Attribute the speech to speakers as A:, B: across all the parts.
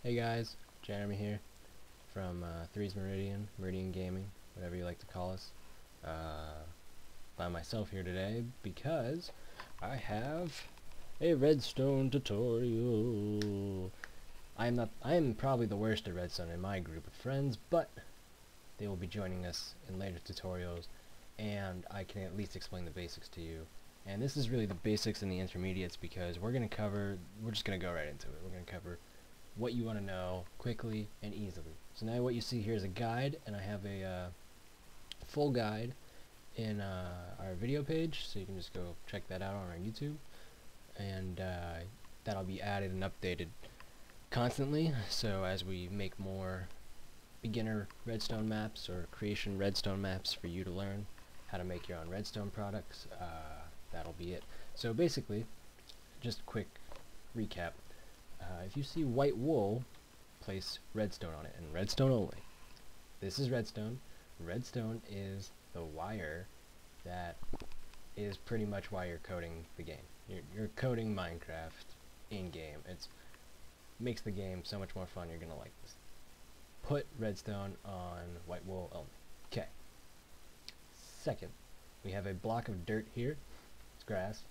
A: Hey guys, Jeremy here from Threes Meridian Gaming, whatever you like to call us. By myself here today because I have a Redstone tutorial. I am probably the worst at Redstone in my group of friends, but they will be joining us in later tutorials, and I can at least explain the basics to you. And this is really the basics and the intermediates because we're just gonna go right into it. We're gonna cover what you want to know quickly and easily. So now what you see here is a guide, and I have a full guide in our video page, so you can just go check that out on our YouTube, and that'll be added and updated constantly. So as we make more beginner redstone maps or creation redstone maps for you to learn how to make your own redstone products, that'll be it. So basically, just a quick recap. If you see white wool, place redstone on it, and redstone only. This is redstone. Redstone is the wire that is pretty much why you're coding the game. You're coding Minecraft in-game. It makes the game so much more fun. You're going to like this. Put redstone on white wool only. Okay. Second, we have a block of dirt here. It's grass.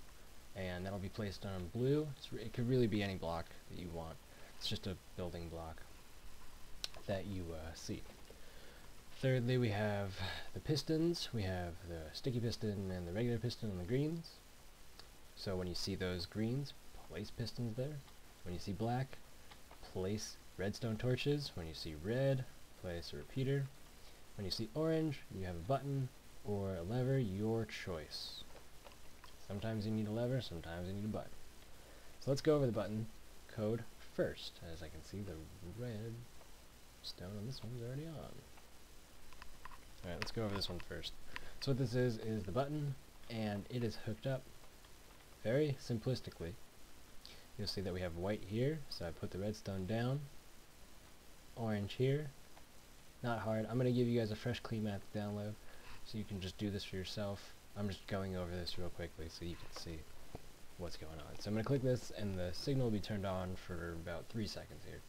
A: And that'll be placed on blue. It could really be any block that you want. It's just a building block that you see. Thirdly, we have the pistons. We have the sticky piston and the regular piston on the greens. So when you see those greens, place pistons there. When you see black, place redstone torches. When you see red, place a repeater. When you see orange, you have a button or a lever, your choice. Sometimes you need a lever, sometimes you need a button. So let's go over the button code first. As I can see, the red stone on this one's already on. Alright, let's go over this one first. So what this is the button, and it is hooked up very simplistically. You'll see that we have white here, so I put the redstone down. Orange here. Not hard. I'm going to give you guys a fresh clean map to download, so you can just do this for yourself. I'm just going over this real quickly so you can see what's going on. So I'm going to click this, and the signal will be turned on for about 3 seconds here.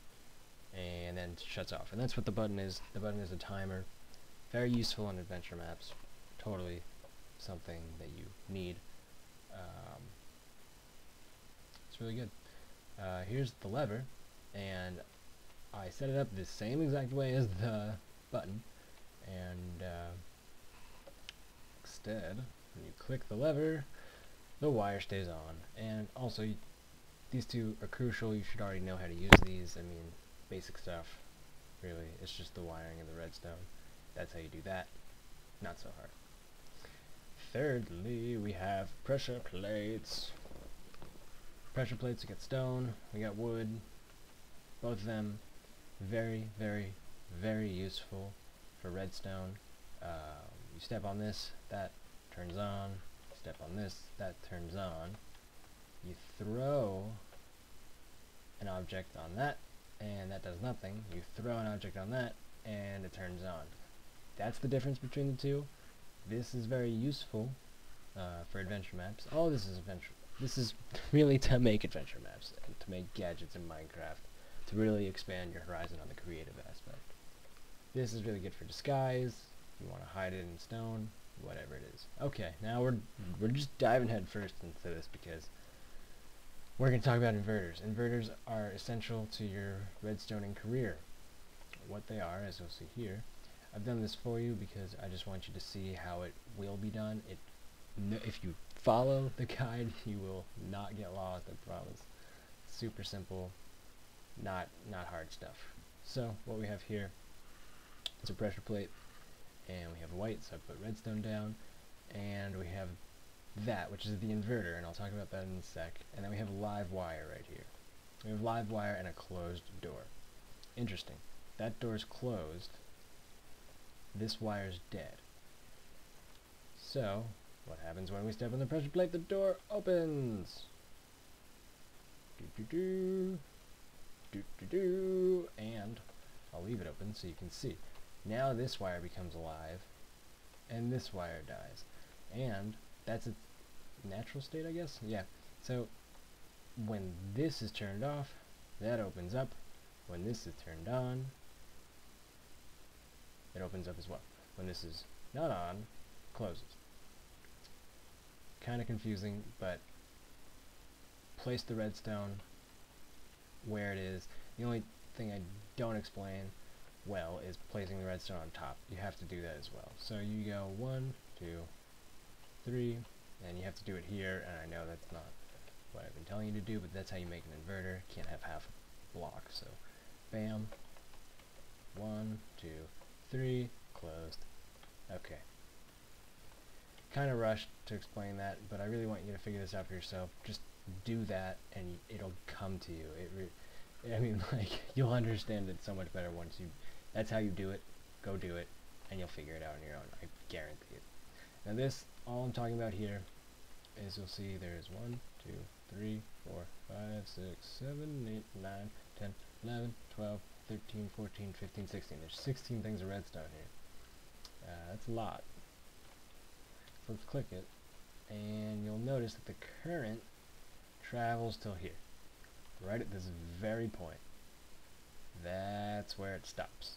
A: And then it shuts off. And that's what the button is. The button is a timer. Very useful on adventure maps. Totally something that you need. It's really good. Here's the lever, and I set it up the same exact way as the button. And instead, when you click the lever, the wire stays on. And also, these two are crucial. You should already know how to use these. I mean, basic stuff, really. It's just the wiring of the redstone. That's how you do that. Not so hard. Thirdly, we have pressure plates. Pressure plates, we got stone, we got wood. Both of them very, very, very useful for redstone. You step on this, that turns on. Step on this, that turns on. You throw an object on that, and that does nothing. You throw an object on that, and it turns on. That's the difference between the two. This is very useful for adventure maps. All this is adventure. This is really to make adventure maps and to make gadgets in Minecraft, to really expand your horizon on the creative aspect. This is really good for disguise. You want to hide it in stone, whatever it is. Okay, now we're just diving head first into this because we're going to talk about inverters. Inverters are essential to your redstoning career. What they are, as you'll see here, I've done this for you because I just want you to see how it will be done. If you follow the guide, you will not get lost, I promise. Super simple, not hard stuff. So what we have here is a pressure plate, and we have white, so I put redstone down, and we have that, which is the inverter, and I'll talk about that in a sec. And then we have live wire right here. We have live wire and a closed door. Interesting. That door's closed. This wire's dead. So, what happens when we step on the pressure plate? The door opens. And I'll leave it open so you can see. Now this wire becomes alive, and this wire dies. And that's its natural state, I guess? Yeah. So, when this is turned off, that opens up, When this is turned on, it opens up as well. When this is not on, it closes. Kind of confusing, but place the redstone where it is. The only thing I don't explain well is placing the redstone on top. You have to do that as well. So you go 1, 2, 3, and you have to do it here, and I know that's not what I've been telling you to do, but that's how you make an inverter. Can't have half a block, so bam, 1, 2, 3, closed. Okay. Kind of rushed to explain that, but I really want you to figure this out for yourself. Just do that, and it'll come to you. I mean, like, you'll understand it so much better once you. That's how you do it. Go do it, and you'll figure it out on your own. I guarantee it. Now, this, all I'm talking about here, is you'll see there's 1, 2, 3, 4, 5, 6, 7, 8, 9, 10, 11, 12, 13, 14, 15, 16. There's 16 things of redstone here. That's a lot. So let's click it, and you'll notice that the current travels till here, right at this very point. That's where it stops.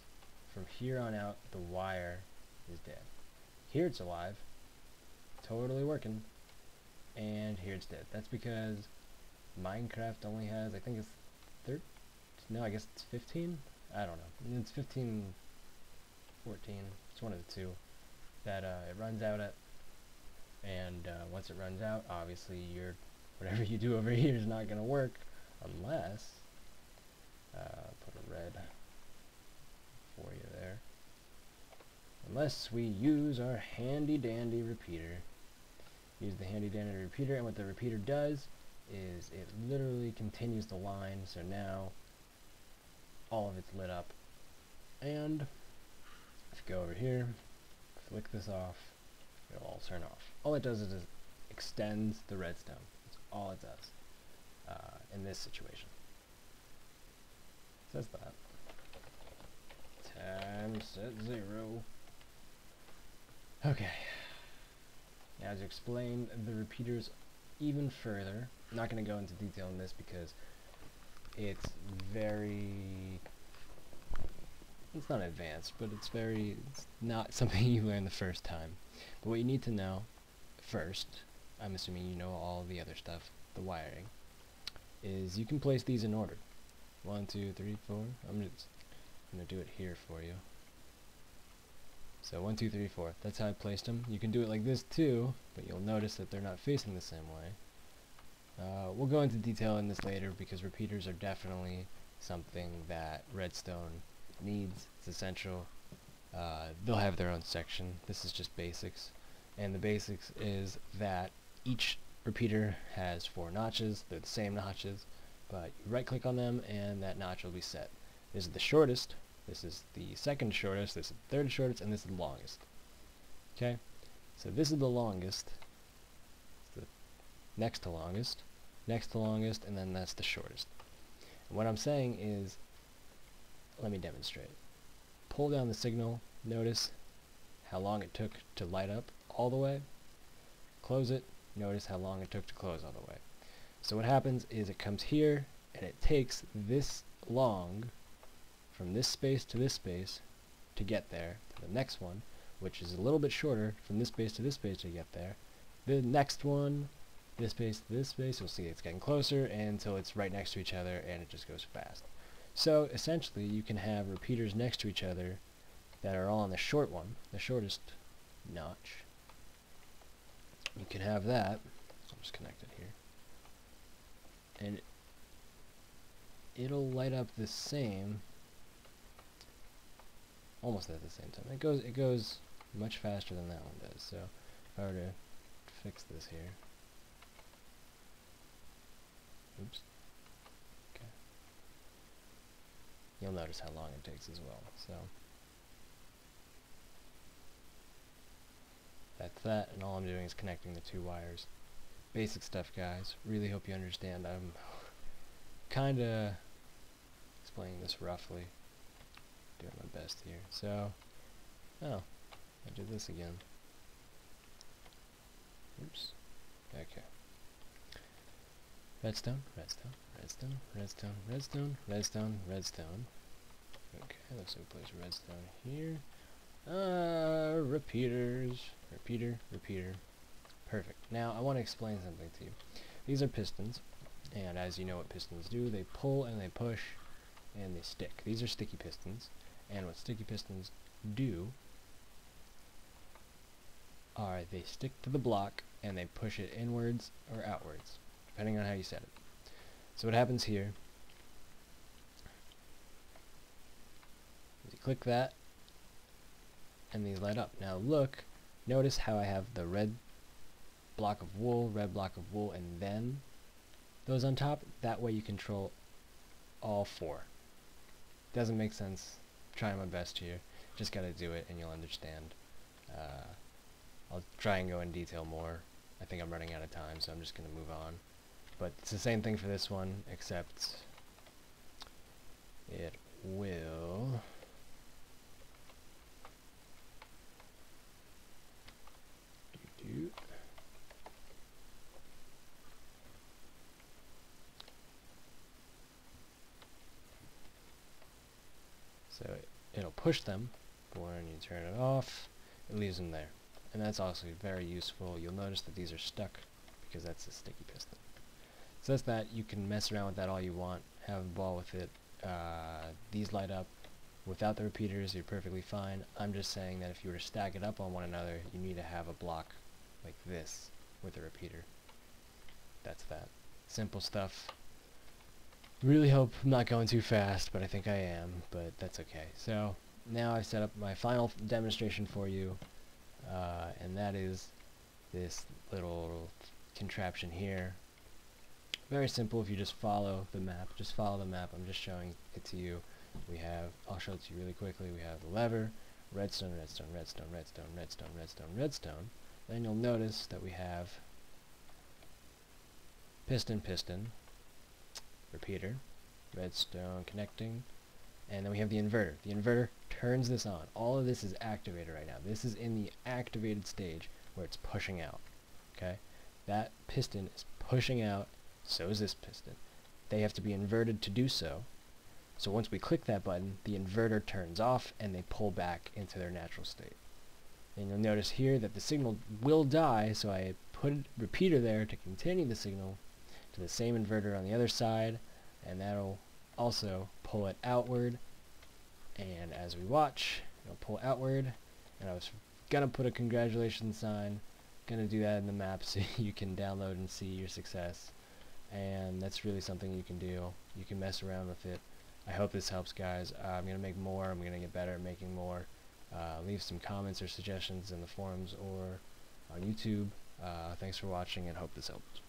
A: From here on out, the wire is dead. Here it's alive, totally working, and here it's dead. That's because Minecraft only has, I think it's 13, no, I guess it's 15? I don't know. It's 15, 14, it's one of the two that it runs out at. And once it runs out, obviously whatever you do over here is not going to work unless put a red for you there. Unless we use our handy dandy repeater. Use the handy dandy repeater, and what the repeater does is it literally continues the line. So now all of it's lit up. And if you go over here, flick this off, it'll all turn off. All it does is it extends the redstone. That's all it does in this situation. It says that. Time set 0. Okay. Now, as explained the repeaters even further, I'm not going to go into detail on this because it's not advanced, but it's not something you learn the first time. But what you need to know first, I'm assuming you know all the other stuff, the wiring, is you can place these in order. 1, 2, 3, 4. I'm just going to do it here for you. So 1, 2, 3, 4. That's how I placed them. You can do it like this too, but you'll notice that they're not facing the same way. We'll go into detail in this later because repeaters are definitely something that Redstone needs. It's essential. They'll have their own section. This is just basics, and the basics is that each repeater has 4 notches. They're the same notches, but you right click on them and that notch will be set. This is the shortest, this is the second shortest, this is the third shortest, and this is the longest. Okay, so this is the longest, it's the next to longest, and then that's the shortest. And what I'm saying is, let me demonstrate. Pull down the signal, notice how long it took to light up all the way. Close it, notice how long it took to close all the way. So what happens is it comes here, and it takes this long, from this space to this space, to get there, to the next one, which is a little bit shorter, from this space to this space to get there. The next one, this space to this space, you'll see it's getting closer until it's right next to each other, and it just goes fast. So essentially you can have repeaters next to each other that are all on the short one, the shortest notch. You can have that, so I'll just connect it here, and it'll light up the same, almost at the same time. It goes much faster than that one does. So if I were to fix this here, oops, okay, you'll notice how long it takes as well. So that's that, and all I'm doing is connecting the 2 wires. Basic stuff, guys. Really hope you understand. I'm kinda explaining this roughly, doing my best here. So, oh, I did this again. Oops. Okay. Redstone, redstone, redstone, redstone, redstone, redstone, redstone. Okay, looks like we place redstone here. Repeaters. Repeater, repeater. Perfect. Now, I want to explain something to you. These are pistons, and as you know what pistons do, they pull and they push and they stick. These are sticky pistons, and what sticky pistons do are they stick to the block and they push it inwards or outwards, depending on how you set it. So what happens here is you click that, and these light up. Now look, notice how I have the red block of wool, and then those on top. That way you control all four. Doesn't make sense. Trying my best here. Just gotta do it and you'll understand. I'll try and go in detail more. I think I'm running out of time, so I'm just gonna move on. But it's the same thing for this one, except it will do. So it'll push them, but when you turn it off, it leaves them there. And that's also very useful. You'll notice that these are stuck because that's a sticky piston. So that's that. You can mess around with that all you want, have a ball with it. These light up. Without the repeaters, you're perfectly fine. I'm just saying that if you were to stack it up on one another, you need to have a block like this with a repeater. That's that. Simple stuff. Really hope I'm not going too fast, but I think I am, but that's okay. So now I've set up my final demonstration for you, and that is this little contraption here. Very simple if you just follow the map. Just follow the map. I'm just showing it to you. We have, I'll show it to you really quickly. We have the lever, redstone, redstone, redstone, redstone, redstone, redstone, redstone. Then you'll notice that we have piston, piston, repeater, redstone connecting, and then we have the inverter. The inverter turns this on. All of this is activated right now. This is in the activated stage where it's pushing out. Okay? That piston is pushing out, so is this piston. They have to be inverted to do so. So once we click that button, the inverter turns off and they pull back into their natural state. And you'll notice here that the signal will die, so I put a repeater there to continue the signal to the same inverter on the other side, and that'll also pull it outward. And as we watch, it'll pull outward, and I was gonna put a congratulations sign, gonna do that in the map so you can download and see your success. And that's really something you can do. You can mess around with it. I hope this helps, guys. I'm gonna make more. I'm gonna get better at making more. Leave some comments or suggestions in the forums or on YouTube. Thanks for watching, and hope this helped.